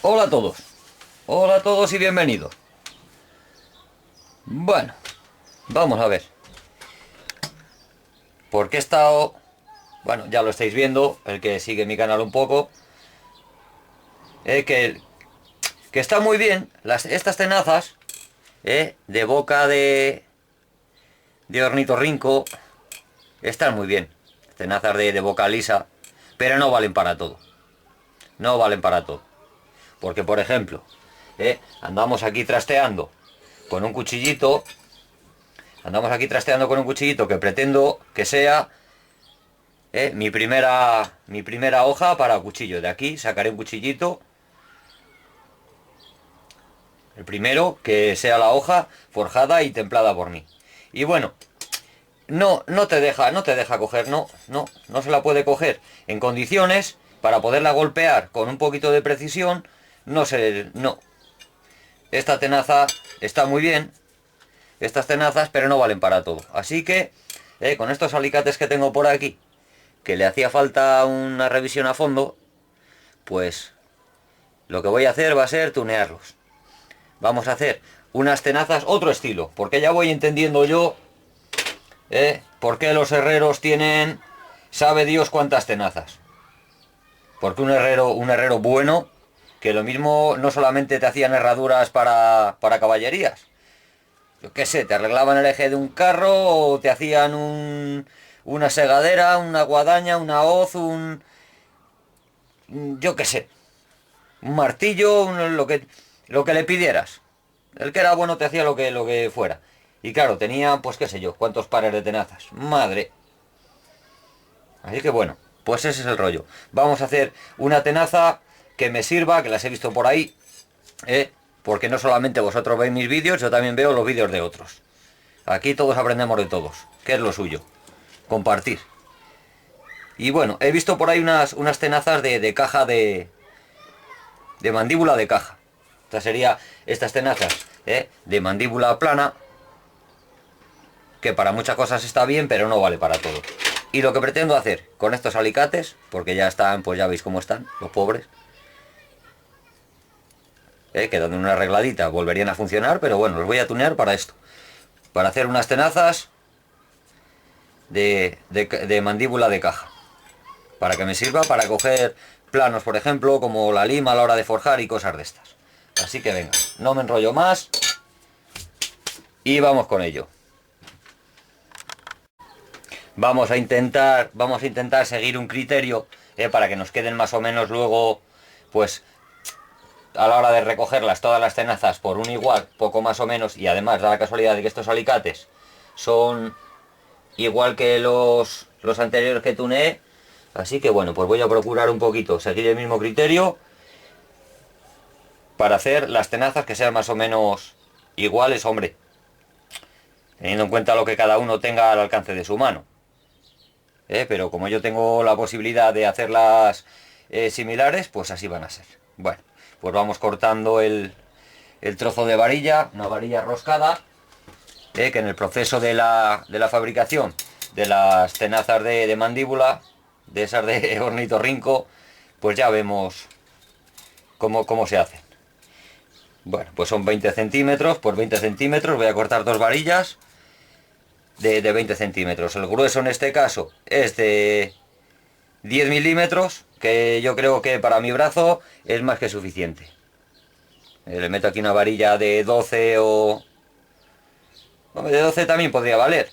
Hola a todos y bienvenidos. Bueno, vamos a ver. Porque he estado... Bueno, ya lo estáis viendo, el que sigue mi canal un poco. Que está muy bien, estas tenazas de boca de ornitorrinco están muy bien. Tenazas de boca lisa, pero no valen para todo. No valen para todo. Porque, por ejemplo, andamos aquí trasteando con un cuchillito. Andamos aquí trasteando con un cuchillito que pretendo que sea mi primera hoja para cuchillo. De aquí sacaré un cuchillito. El primero, que sea la hoja forjada y templada por mí. Y bueno, no te deja coger, no se la puede coger en condiciones para poderla golpear con un poquito de precisión. No. Esta tenaza está muy bien, estas tenazas, pero no valen para todo. Así que, con estos alicates que tengo por aquí, que le hacía falta una revisión a fondo, pues lo que voy a hacer va a ser tunearlos. Vamos a hacer unas tenazas, otro estilo, porque ya voy entendiendo yo por qué los herreros tienen, sabe Dios cuántas tenazas. Porque un herrero bueno, que lo mismo no solamente te hacían herraduras para caballerías. Yo qué sé, te arreglaban el eje de un carro o te hacían una segadera, una guadaña, una hoz, yo qué sé, un martillo, lo que le pidieras. El que era bueno te hacía lo que fuera. Y claro, tenía, pues qué sé yo, cuántos pares de tenazas. Madre. Así que bueno, pues ese es el rollo. Vamos a hacer una tenaza que me sirva, que las he visto por ahí, porque no solamente vosotros veis mis vídeos, yo también veo los vídeos de otros. Aquí todos aprendemos de todos, que es lo suyo. Compartir. Y bueno, he visto por ahí unas tenazas de caja de mandíbula de caja. Estas tenazas de mandíbula plana, que para muchas cosas está bien, pero no vale para todo. Y lo que pretendo hacer con estos alicates, porque ya están, pues ya veis cómo están, los pobres, que dando una arregladita volverían a funcionar, pero bueno, los voy a tunear para esto. Para hacer unas tenazas de mandíbula de caja. Para que me sirva para coger planos, por ejemplo, como la lima a la hora de forjar y cosas de estas. Así que venga, no me enrollo más y vamos con ello. Vamos a intentar seguir un criterio para que nos queden más o menos luego, pues a la hora de recogerlas todas las tenazas por un igual, poco más o menos, y además da la casualidad de que estos alicates son igual que los anteriores que tuneé. Así que bueno, pues voy a procurar un poquito seguir el mismo criterio para hacer las tenazas que sean más o menos iguales, hombre, teniendo en cuenta lo que cada uno tenga al alcance de su mano. Pero como yo tengo la posibilidad de hacerlas similares, pues así van a ser. Bueno, pues vamos cortando el trozo de varilla, una varilla roscada, que en el proceso de la fabricación de las tenazas de mandíbula, de esas de ornitorrinco, pues ya vemos cómo se hacen. Bueno, pues son 20 centímetros por 20 centímetros, voy a cortar dos varillas de 20 centímetros. El grueso en este caso es de 10 milímetros, que yo creo que para mi brazo es más que suficiente. Le meto aquí una varilla de 12 o... de 12 también podría valer,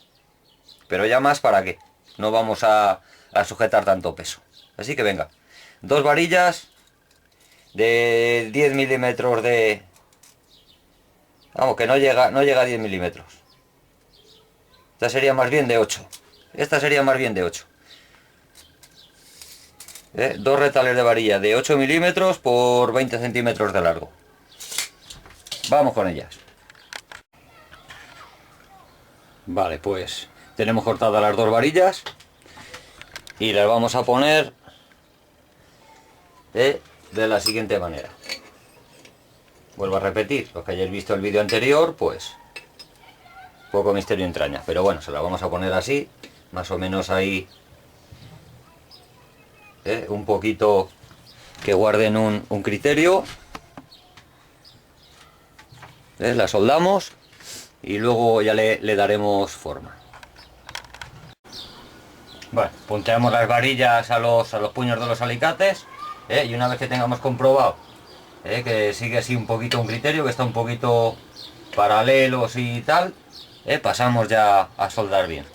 pero ya más para qué. No vamos a sujetar tanto peso. Así que venga, dos varillas de 10 milímetros de... Vamos, que no llega a 10 milímetros. Esta sería más bien de 8. Esta sería más bien de 8. Dos retales de varilla de 8 milímetros por 20 centímetros de largo. Vamos con ellas. Vale, pues tenemos cortadas las dos varillas y las vamos a poner de la siguiente manera. Vuelvo a repetir, los que hayáis visto el vídeo anterior, pues poco misterio entraña, pero bueno, se la vamos a poner así, más o menos ahí, un poquito que guarden un criterio. La soldamos y luego ya le daremos forma. Bueno, punteamos las varillas a los puños de los alicates, y una vez que tengamos comprobado que sigue así un poquito un criterio, que está un poquito paralelos y tal, pasamos ya a soldar bien.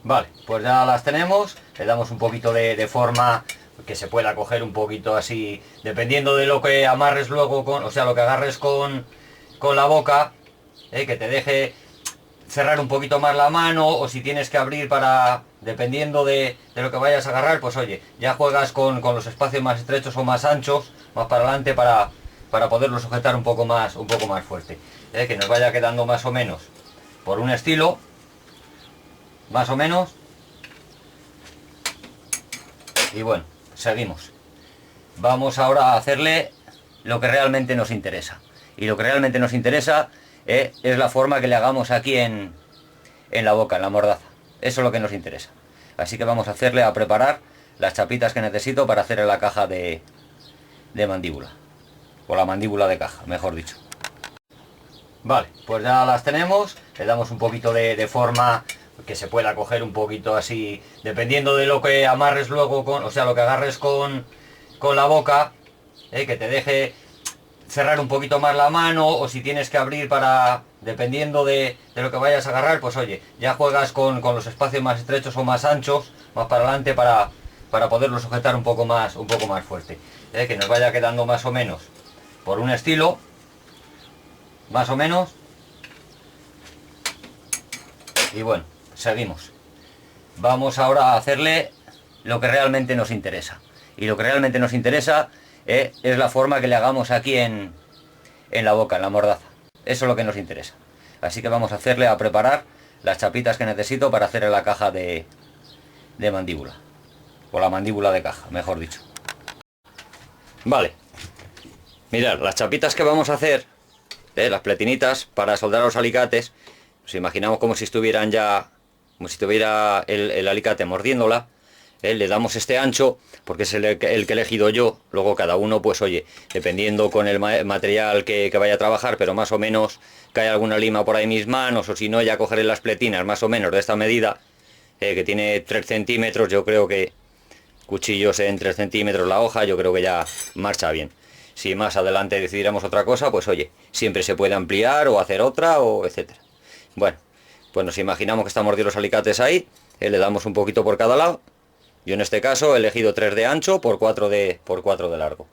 Vale, pues ya las tenemos, le damos un poquito de forma que se pueda coger un poquito así, dependiendo de lo que amarres luego con, o sea, lo que agarres con la boca, que te deje cerrar un poquito más la mano, o si tienes que abrir para, dependiendo de lo que vayas a agarrar, pues oye, ya juegas con los espacios más estrechos o más anchos, más para adelante para poderlo sujetar un poco más fuerte, que nos vaya quedando más o menos por un estilo, más o menos. Y bueno, seguimos. Vamos ahora a hacerle lo que realmente nos interesa. Y lo que realmente nos interesa es la forma que le hagamos aquí en la boca, en la mordaza. Eso es lo que nos interesa. Así que vamos a hacerle, a preparar las chapitas que necesito para hacer la caja de mandíbula. O la mandíbula de caja, mejor dicho. Vale, pues ya las tenemos. Le damos un poquito de forma que se pueda coger un poquito así, dependiendo de lo que amarres luego con, o sea, lo que agarres con la boca, que te deje cerrar un poquito más la mano, o si tienes que abrir para, dependiendo de lo que vayas a agarrar, pues oye, ya juegas con los espacios más estrechos o más anchos, más para adelante para poderlo sujetar un poco más fuerte, que nos vaya quedando más o menos por un estilo, más o menos. Y bueno, seguimos. Vamos ahora a hacerle lo que realmente nos interesa. Y lo que realmente nos interesa es la forma que le hagamos aquí en la boca, en la mordaza. Eso es lo que nos interesa. Así que vamos a hacerle, a preparar las chapitas que necesito para hacer la caja de mandíbula. O la mandíbula de caja, mejor dicho. Vale. Mirad, las chapitas que vamos a hacer, las pletinitas para soldar los alicates, nos imaginamos como si estuvieran ya, como si tuviera el alicate mordiéndola. Le damos este ancho porque es el que he elegido yo. Luego cada uno, pues oye, dependiendo con el material que vaya a trabajar, pero más o menos cae alguna lima por ahí mis manos, o si no ya cogeré las pletinas más o menos de esta medida, que tiene 3 centímetros. Yo creo que cuchillos en 3 centímetros la hoja, yo creo que ya marcha bien. Si más adelante decidiéramos otra cosa, pues oye, siempre se puede ampliar o hacer otra, o etcétera. Bueno, pues nos imaginamos que están mordidos los alicates ahí, le damos un poquito por cada lado. Yo en este caso he elegido 3 de ancho por 4 de largo.